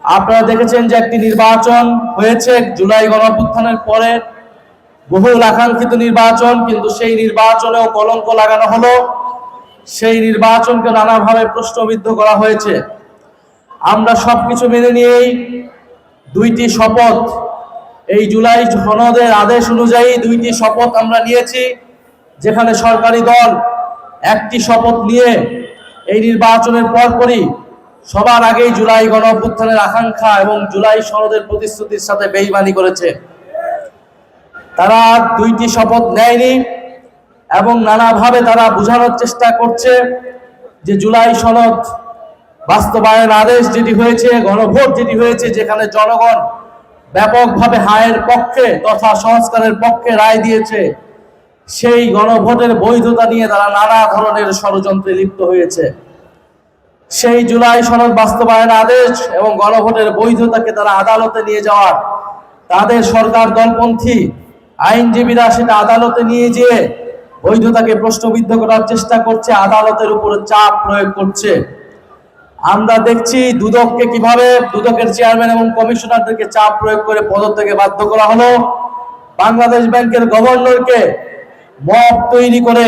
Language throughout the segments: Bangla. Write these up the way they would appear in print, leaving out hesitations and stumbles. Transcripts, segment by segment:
আপনারা দেখেছেন যে একটি নির্বাচন হয়েছে জুলাই গণঅভ্যুত্থানের পরে, বহুল আকাঙ্ক্ষিত নির্বাচন, কিন্তু সেই নির্বাচনেও কলঙ্ক লাগানো হলো। সেই নির্বাচনকে নানাভাবে প্রশ্নবিদ্ধ করা হয়েছে। আমরা সবকিছু মেনে নিয়েই দুইটি শপথ, এই জুলাই সনদের আদেশ অনুযায়ী দুইটি শপথ আমরা নিয়েছি, যেখানে সরকারি দল একটি শপথ নিয়ে এই নির্বাচনের পরপরই সবার আগেই জুলাই গণঅভ্যুত্থানের আকাঙ্ক্ষা এবং জুলাই সনদের প্রতিশ্রুতির সাথে বেইমানি করেছে। তারা দুইটি শপথ নেয়নি এবং নানাভাবে তারা বোঝানোর চেষ্টা করছে যে জুলাই সনদ বাস্তবায়ন আদেশ যেটি হয়েছে, গণভোট যেটি হয়েছে, যেখানে জনগণ ব্যাপকভাবে হায়ের পক্ষে তথা সংস্কারের পক্ষে রায় দিয়েছে, সেই গণভোটের বৈধতা নিয়ে তারা নানা ধরনের ষড়যন্ত্রে লিপ্ত হয়েছে। সেই জুলাই সনদ বাস্তবায়ন আদেশ এবং গণভোটের বৈধতাকে তারা আদালতে নিয়ে যাওয়ার, তাদের সরকার দলপন্থী আইনজীবীরা সেটা আদালতে নিয়ে যেয়ে বৈধতাকে প্রশ্নবিদ্ধ করার চেষ্টা করছে, আদালতের উপরে চাপ প্রয়োগ করছে। আমরা দেখছি দুদককে কিভাবে, দুদকের চেয়ারম্যান এবং কমিশনারদেরকে চাপ প্রয়োগ করে পদত্যাগে বাধ্য করা হলো। বাংলাদেশ ব্যাংকের গভর্নরকে মব তৈরি করে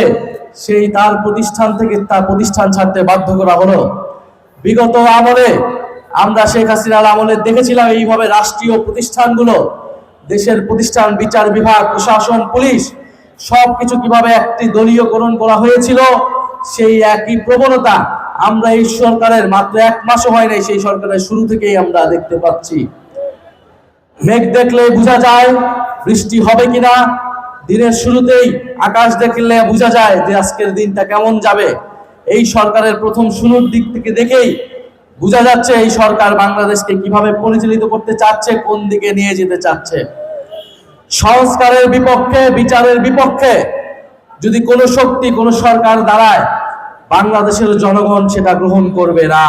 সেই তার প্রতিষ্ঠান থেকে তার প্রতিষ্ঠান ছাড়তে বাধ্য করা হলো। বিগত আমলে আমরা শেখ হাসিনার আমলে দেখেছিলাম এইভাবে রাষ্ট্রীয় প্রতিষ্ঠানগুলো, দেশের প্রতিষ্ঠান, বিচার বিভাগ, প্রশাসন, পুলিশ সবকিছু কিভাবে একটি দলীয়করণ করা হয়েছিল। সেই একই প্রবণতা আমরা এই সরকারের মাত্র এক মাসও হয় নাই, সেই সরকারের শুরু থেকেই আমরা দেখতে পাচ্ছি। মেঘ দেখলে বোঝা যায় বৃষ্টি হবে কিনা, দিনের শুরুতেই আকাশ দেখলে বোঝা যায় যে আজকের দিনটা কেমন যাবে। এই সরকারের প্রথম শুরুর দিক থেকে দেখেই বোঝা যাচ্ছে এই সরকার বাংলাদেশকে কিভাবে পরিচালিত করতে চাচ্ছে, কোন দিকে নিয়ে যেতে চাচ্ছে। সংস্কারের বিপক্ষে, বিচারের বিপক্ষে যদি কোনো শক্তি, কোনো সরকার দাঁড়ায়, বাংলাদেশের জনগণ সেটা গ্রহণ করবে না।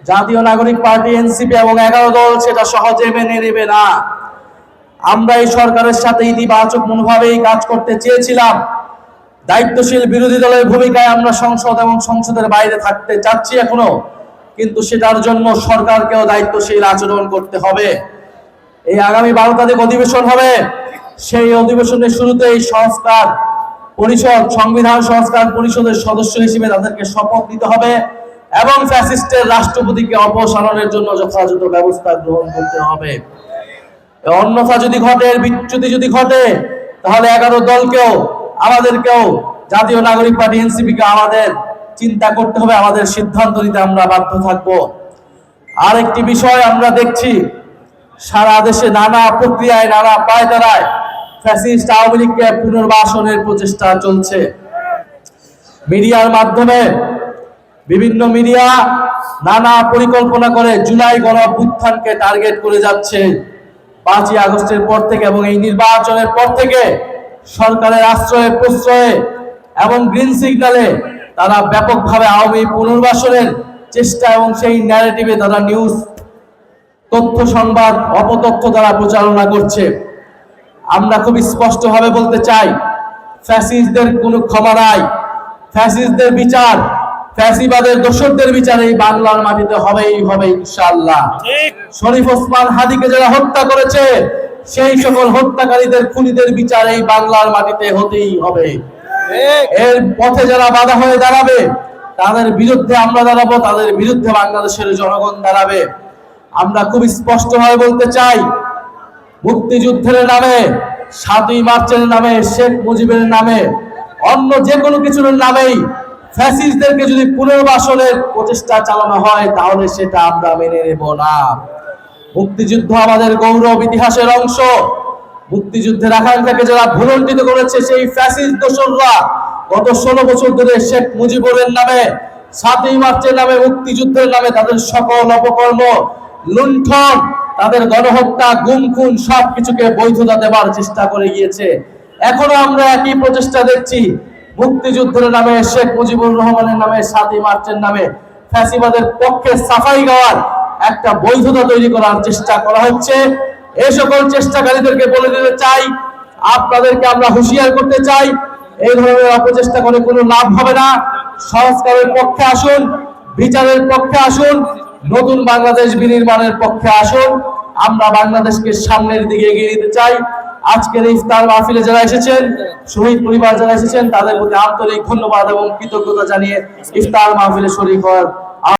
জাতীয় নাগরিক পার্টি, এনসিপি এবং 11 দল সেটা সহজে মেনে নেবে না। আমরা এই সরকারের সাথে ইতিবাচক মনোভাবেই কাজ করতে চেয়েছিলাম। দায়িত্বশীল বিরোধী দলের ভূমিকায় আমরা সংসদ এবং সংসদের বাইরে থাকতে চাচ্ছি এখনো, কিন্তু সেটার জন্য সরকারকেও দায়িত্বশীল আচরণ করতে হবে। এই আগামী 12 তারিখ অধিবেশন হবে, সেই অধিবেশনের শুরুতেই সংস্কার পরিষদ, সংবিধান সংস্কার পরিষদের সদস্য হিসেবে তাদেরকে শপথ নিতে হবে এবং ফ্যাসিস্টের রাষ্ট্রপতিকে অপসারণের জন্য যথাযথ ব্যবস্থা গ্রহণ করতে হবে। অন্যথা যদি ঘটে, বিচ্যুতি যদি ঘটে, তাহলে 11 দলকেও, আমাদেরকেও, জাতীয় নাগরিক পার্টি এনসিপিকে আমাদের চিন্তা করতে হবে, আমাদের সিদ্ধান্ত নিতে আমরা বাধ্য থাকব। আরেকটি বিষয় আমরা দেখছি, সারা দেশে নানা প্রক্রিয়ায়, নানা পায়তারায় ফ্যাসিস্ট আওয়ামী লীগকে পুনর্বাসনের প্রচেষ্টা চলছে। মিডিয়ার মাধ্যমে বিভিন্ন মিডিয়া নানা পরিকল্পনা করে জুলাই গণঅভ্যুত্থানকে টার্গেট করে যাচ্ছে। 5ই আগস্টের পর থেকে এবং এই নির্বাচনের পর থেকে সরকারের আশ্রয়ে প্রশ্রয়ে এবং গ্রিন সিগন্যালে তারা ব্যাপকভাবে আওয়ামী পুনর্বাসনের চেষ্টা এবং সেই ন্যারেটিভে তারা নিউজ, তথ্য, সংবাদ, অপতথ্য দ্বারা প্রচারণা করছে। আমরা খুব স্পষ্টভাবে বলতে চাই, ফ্যাসিস্টদের কোনো ক্ষমা নাই। ফ্যাসিস্টদের বিচার, ফ্যাসিবাদের দোষরদের বিচার এই বাংলার মাটিতে হবেই হবে ইনশাআল্লাহ। শরীফ ওসমান হাদিকে যারা হত্যা করেছে, সেই সকল হত্যাকারীদের, খুনিদের বিচার এই বাংলার মাটিতে হতেই হবে। এর পথে যারা বাধা হয়ে দাঁড়াবে, তাদের বিরুদ্ধে আমরা দাঁড়াবো, তাদের বিরুদ্ধে বাংলাদেশের জনগণ দাঁড়াবে। আমরা খুব স্পষ্টভাবে বলতে চাই, মুক্তিযুদ্ধের নামে, 7ই মার্চের নামে, শেখ মুজিবের নামে, অন্য যে কোনো কিছুর নামেই ফ্যাসিস্টদেরকে যদি পুনর্বাসনের প্রচেষ্টা চালানো হয়, তাহলে সেটা আমরা মেনে নেব না। মুক্তিযুদ্ধ আমাদের গৌরব, ইতিহাসের অংশ। মুক্তিযুদ্ধের আকাঙ্ক্ষাকে যারা ভুলণ্ঠিত করেছে, সেই ফ্যাসিস্ট দোসররা গত 16 বছর ধরে শেখ মুজিবের নামে, 7ই মার্চের নামে, মুক্তিযুদ্ধের নামে তাদের সকল অপকর্ম, লুণ্ঠন, তাদের গণহত্যা, গুম খুন সবকিছুকে বৈধতা দেওয়ার চেষ্টা করে গিয়েছে। এখনো আমরা একই প্রচেষ্টা দেখছি। মুক্তিযুদ্ধের নামে, শেখ মুজিবুর রহমানের নামে, 7ই মার্চের নামে ফ্যাসিবাদের পক্ষে সাফাই গাওয়ার একটা বৈধতা তৈরি করার চেষ্টা করা হচ্ছে। এই সকল চেষ্টাকারীদেরকে বলে দিতে চাই, আপনাদেরকে আমরা হুঁশিয়ার করতে চাই, এই ধরনের অপচেষ্টা করে কোনো লাভ হবে না। সংস্কারের পক্ষে আসুন, বিচারের পক্ষে আসুন, নতুন বাংলাদেশ বিনির্মাণের পক্ষে আসুন। আমরা বাংলাদেশকে সামনের দিকে এগিয়ে নিতে চাই। আজকের ইফতার মাহফিলে যারা এসেছেন, শহীদ পরিবার যারা এসেছেন, তাদের প্রতি আন্তরিক ধন্যবাদ এবং কৃতজ্ঞতা জানিয়ে ইফতার মাহফিলে শরীক হওয়ার